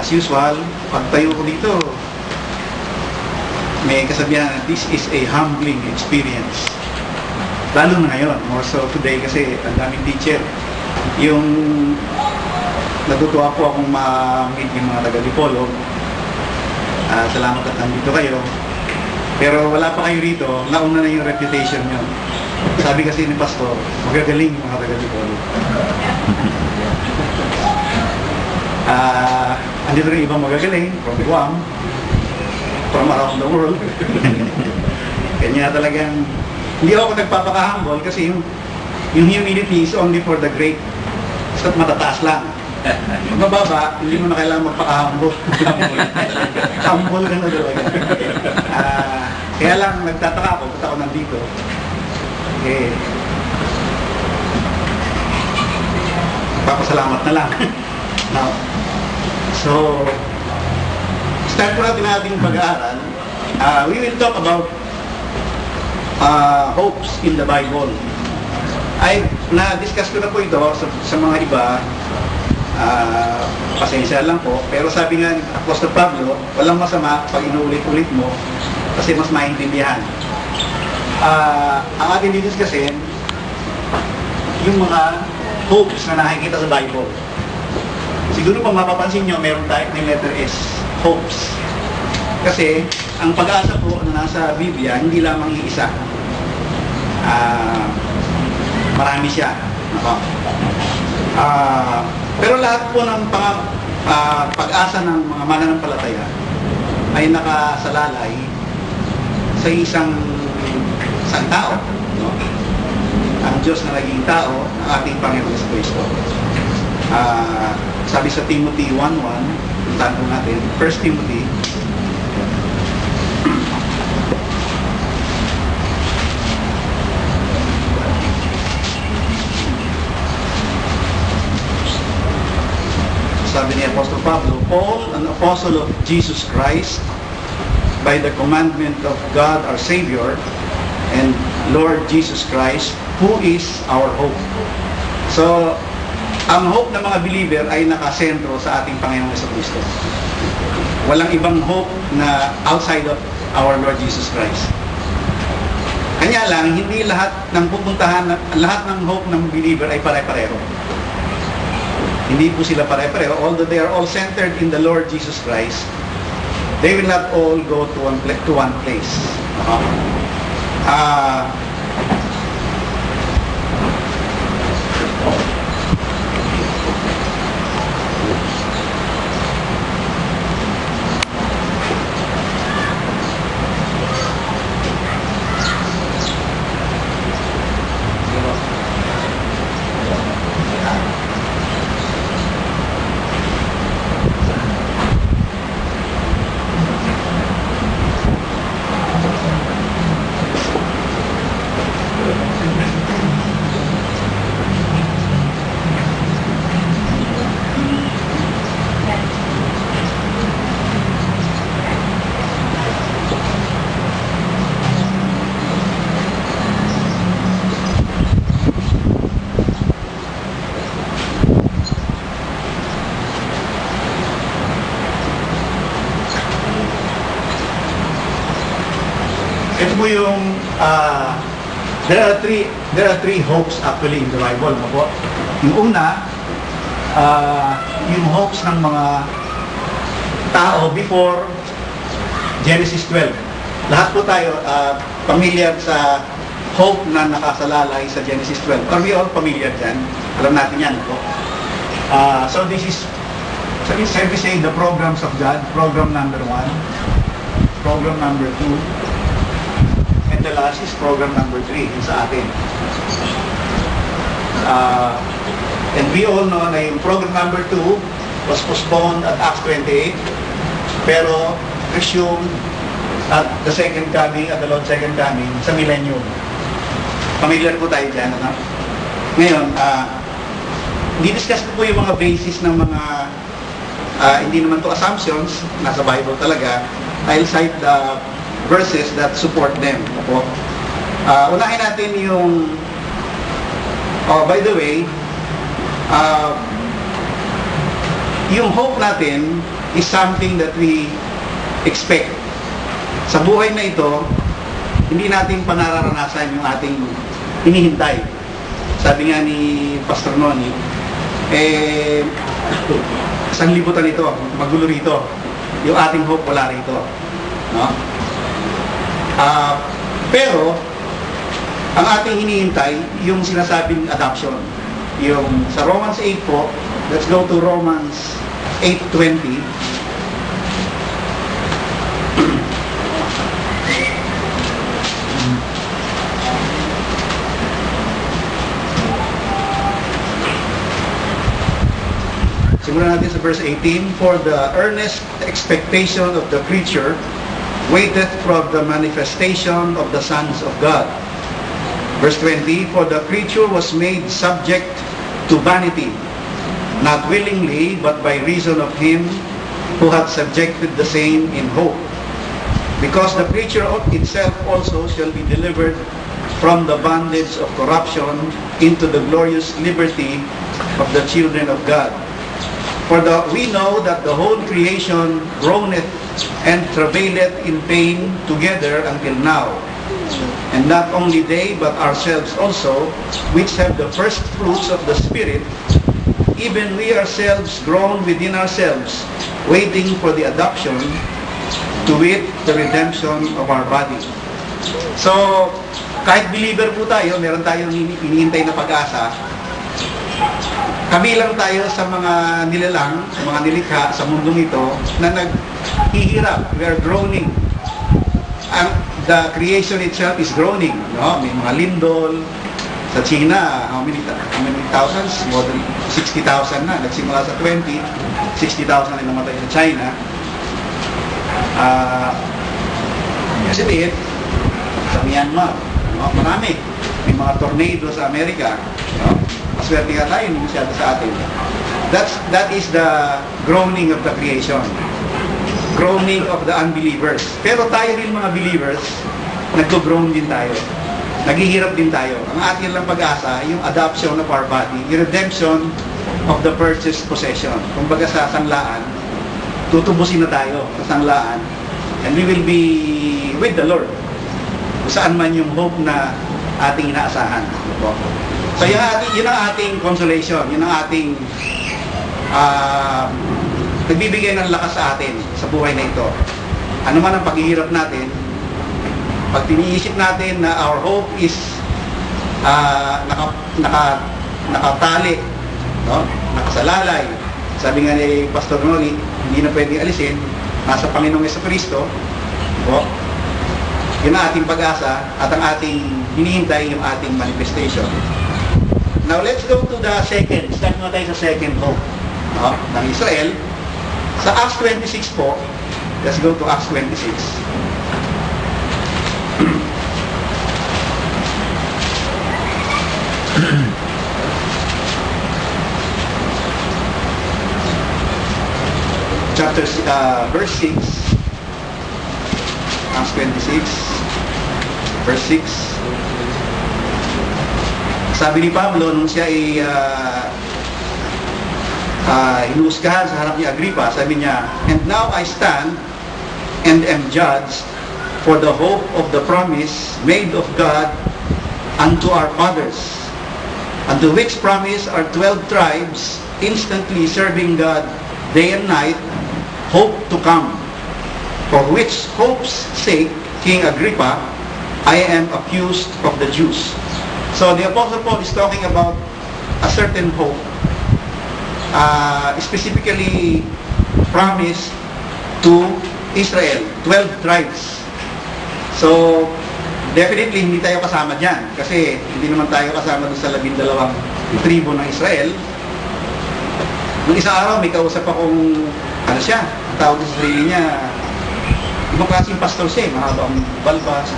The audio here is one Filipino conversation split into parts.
as usual, pagtayo ko dito, may kasabihan na this is a humbling experience. Lalo na ngayon, more so today kasi ang daming teacher. Yung natutuwa po akong ma-meet yung mga taga-Dipolog. Salamat at nandito kayo. Pero wala pa kayo rito, nauna na yung reputation nyo. Sabi kasi ni Pastor, magagaling yung mga taga-Dipolog. Andito rin ibang magagaling, from Guam, from around the world. Kanya talagang, hindi ako nagpapaka-humble kasi yung humility is only for the great. Basta't matataas lang. Yung mababa, hindi mo na kailangan magpaka-humble. Humble ka na talaga. Kaya lang, nagtataka ako, ba't ako nandito? Papasalamat na lang. Now, so, start po natin ating pag-aaral. We will talk about hopes in the Bible. Na-discuss ko na po ito sa mga iba. Pasensya lang po. Pero sabi nga ni Apostol Pablo, walang masama pag inuulit-ulit mo kasi mas maintindihan. Ang ating didiscusin, yung mga hopes na nakikita sa Bible. Siguro pang mapapansin nyo, meron tayo ng letter S, hopes. Kasi, ang pag-asa po na nasa Biblia, hindi lamang iisa. Marami siya. Pero lahat po ng pag-asa ng mga mananampalataya ay nakasalalay sa isang tao. No? Ang Diyos na naging tao, ang ating Panginoon Yesu Cristo. Sabi sa Timothy 1:1, puntahan po natin, 1 Timothy. Sabi ni Apostle Pablo, Paul, an apostle of Jesus Christ, by the commandment of God our Savior, and Lord Jesus Christ, who is our hope. So, ang hope ng mga believer ay nakasentro sa ating Panginoong Jesucristo. Walang ibang hope na outside of our Lord Jesus Christ. Kanya lang, hindi lahat ng pupuntahan, lahat ng hope ng believer ay pare-pareho. Hindi po sila pare-pareho. Although they are all centered in the Lord Jesus Christ, they will not all go to one place. Ito po yung there are three hopes actually in the Bible. Yung una, yung hopes ng mga tao before Genesis 12. Lahat po tayo familiar sa hope na nakasalalay sa Genesis 12. Are we all familiar dyan? Alam natin yan po. So this is, so we say the programs of God. Program number 1, program number 2, and the last is program number 3 sa atin. And we all know na yung program number 2 was postponed at Acts 28, pero resumed at the second coming, at the Lord's second coming, sa millennium. Familiar po tayo dyan, ano? Ngayon, di-discuss ko po yung mga basis ng mga, hindi naman to assumptions, nasa Bible talaga. I'll cite the verses that support them. Opo. Unahin natin yung, by the way, yung hope natin is something that we expect. Sa buhay na ito, hindi natin panararanasan yung ating hinihintay. Sabi nga ni Pastor Noni, isang libutan ito, magulo rito. Yung ating hope wala rito. No? Pero, ang ating hinihintay, yung sinasabing adoption. Yung sa Romans 8 po, let's go to Romans 8:20. Simulan natin sa verse 18. For the earnest expectation of the creature waiteth for the manifestation of the sons of God. Verse 20, for the creature was made subject to vanity, not willingly, but by reason of him who hath subjected the same in hope. Because the creature of itself also shall be delivered from the bondage of corruption into the glorious liberty of the children of God. For we know that the whole creation groaneth and travaileth in pain together until now. And not only they, but ourselves also, which have the first fruits of the Spirit, even we ourselves groan within ourselves, waiting for the adoption, to wit, the redemption of our body. So, kahit believer po tayo, meron tayong iniintay na pag-asa, kabilang tayo sa mga nilalang, sa mga nilikha sa mundong ito na naghihirap. We are groaning. The creation itself is groaning. No? May mga lindol. Sa China, how many thousands? More than 60,000 na. Nagsimula sa 20, 60,000 na namatay sa China. Kasi din, sa Myanmar, no? Marami. May mga tornado sa Amerika. No? Maswerte nga tayo, hindi masyado sa atin. That is the groaning of the creation. Groaning of the unbelievers. Pero tayo rin mga believers, nagdo-groan din tayo. Naghihirap din tayo. Ang ating lang pag-asa, yung adoption of our body, yung redemption of the purchased possession. Kung baga sa sanglaan, tutubusin na tayo sa sanglaan, and we will be with the Lord. Kung saan man yung hope na ating inaasahan. So yun ang ating consolation, yun ang ating nagbibigay ng lakas sa atin sa buhay na ito. Ano man ang paghihirap natin, pag tiniisip natin na our hope is nakatali, no? Nakasalalay. Sabi nga ni Pastor Noli, hindi na pwedeng alisin, nasa Panginoong Jesucristo. Yun ang ating pag-asa at ang ating hinihintay yung ating manifestation. Now let's go to the second. Start mo tayo sa second hope, no? Ng Israel. Sa Acts 26 po, let's go to Acts 26. Verse 6. Acts 26, verse 6. Sabi ni Pablo, nung siya ay hinuhusgahan sa harap ni Agrippa, sabi niya, and now I stand and am judged for the hope of the promise made of God unto our fathers, unto which promise are 12 tribes instantly serving God day and night, hope to come, for which hope's sake, King Agrippa, I am accused of the Jews. So the Apostle Paul is talking about a certain hope, specifically promised to Israel, 12 tribes. So, definitely hindi tayo kasama dyan kasi hindi naman tayo kasama doon sa 12 tribo ng Israel. Nung isang araw, may kausap akong, siya, ang tawag sa sarili niya, ibang klaseng pastor siya, mahabang balbas,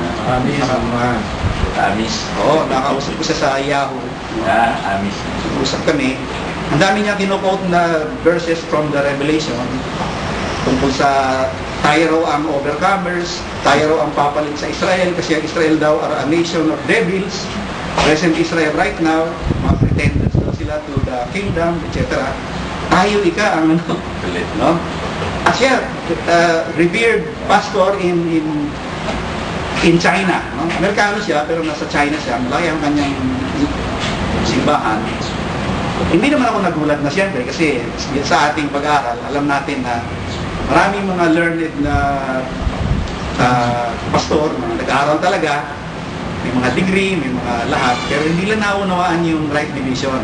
Amis. Oo, nakausap ko siya sa Yahoo. Amis. Usap kami. Ang dami niya kino-quote na verses from the Revelation tungkol sa tayo raw ang overcomers, tayo raw ang papalit sa Israel kasi ang Israel daw are a nation of devils. Present Israel right now, mga pretenders daw sila to the kingdom, etc. Tayo ang no? siya, revered pastor in China. No? Amerikano siya, pero nasa China siya. Malaki ang kanyang simbahan. Hindi naman ako nagulat na siyempre kasi sa ating pag-aaral, alam natin na maraming mga learned na pastor, mga nag-aaral talaga, may mga degree, may mga lahat, pero hindi lang naunawaan yung right division.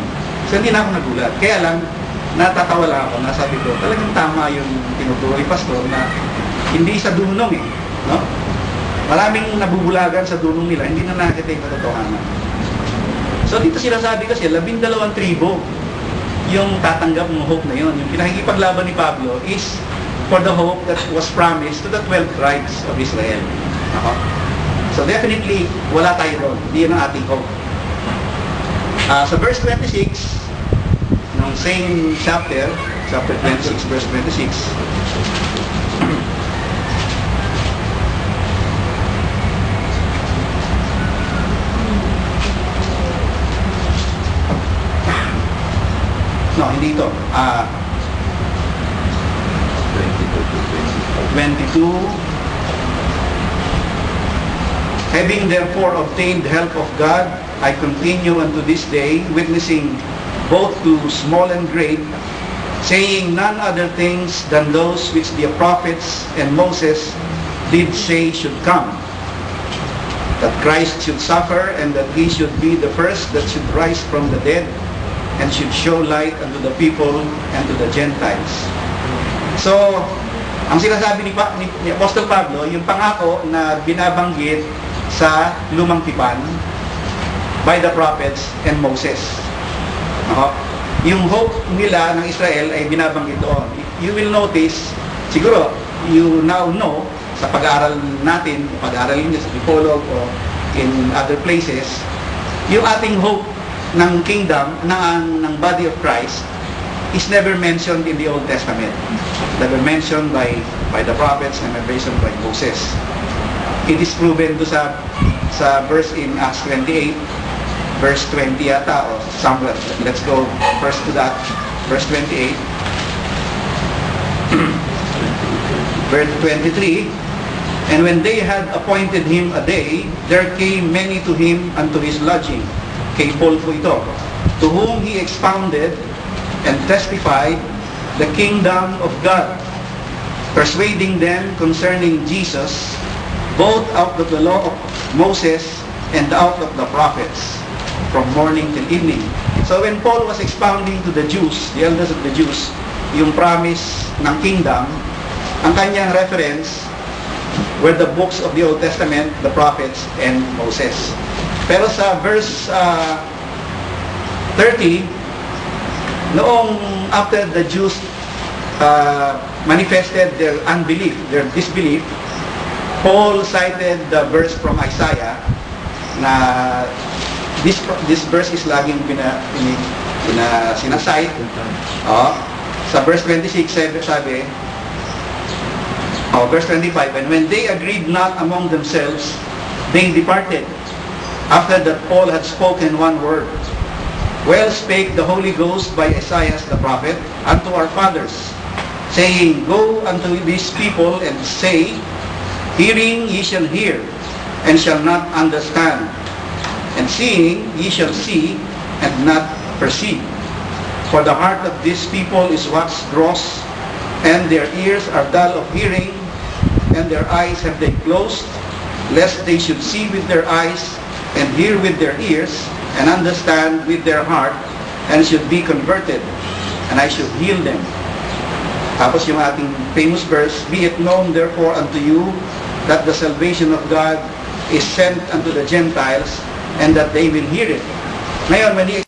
So hindi na ako nagulat. Kaya lang, natatawa lang ako, nasabi ko, talagang tama yung tinuturo ni pastor na hindi sa dunong eh. No? Maraming nabubulagan sa dunong nila, hindi na nakita yung katotohanan. So dito sinasabi kasi, 12 tribo yung tatanggap ng hope na yun. Yung pinakikipaglaban ni Pablo is for the hope that was promised to the 12 tribes of Israel. So definitely, wala tayo doon. Hindi yun ang ating hope. Sa verse 26, ng same chapter 26, verse 26, no, hindi ito. 22. Having therefore obtained help of God, I continue unto this day, witnessing both to small and great, saying none other things than those which the prophets and Moses did say should come. That Christ should suffer, and that he should be the first that should rise from the dead, and should show light unto the people and to the Gentiles. So, ang sinasabi ni Apostle Pablo, yung pangako na binabanggit sa Lumang Tipan by the prophets and Moses. Yung hope nila ng Israel ay binabanggit doon. You will notice, siguro, you now know, sa pag-aaral natin, pag-aaral niyo sa Dipolog o in other places, yung ating hope ng kingdom, ng body of Christ, is never mentioned in the Old Testament. Never mentioned by the prophets and never mentioned by Moses. It is proven to sa verse in Acts 28, verse 20 yata, or somewhere. Let's go first to that, verse 28. Verse 23, and when they had appointed him a day, there came many to him unto his lodging. Kay Paul po ito, to whom he expounded and testified the kingdom of God, persuading them concerning Jesus, both out of the law of Moses and out of the prophets, from morning till evening. So when Paul was expounding to the Jews, the elders of the Jews, yung promise ng kingdom, ang kanyang reference were the books of the Old Testament, the prophets, and Moses. Pero sa verse 30, noong after the Jews manifested their unbelief, their disbelief, Paul cited the verse from Isaiah na this verse is laging sinasite. Sa verse 26 sabi, verse 25, and when they agreed not among themselves, they departed, after that Paul had spoken one word. Well spake the Holy Ghost by Isaiah the prophet unto our fathers, saying, Go unto these people and say, Hearing ye shall hear, and shall not understand, and seeing ye shall see, and not perceive. For the heart of this people is waxed dross, and their ears are dull of hearing, and their eyes have they closed, lest they should see with their eyes, and hear with their ears, and understand with their heart, and should be converted, and I should heal them. Tapos yung ating famous verse, Be it known therefore unto you, that the salvation of God is sent unto the Gentiles, and that they will hear it. Ngayon, when he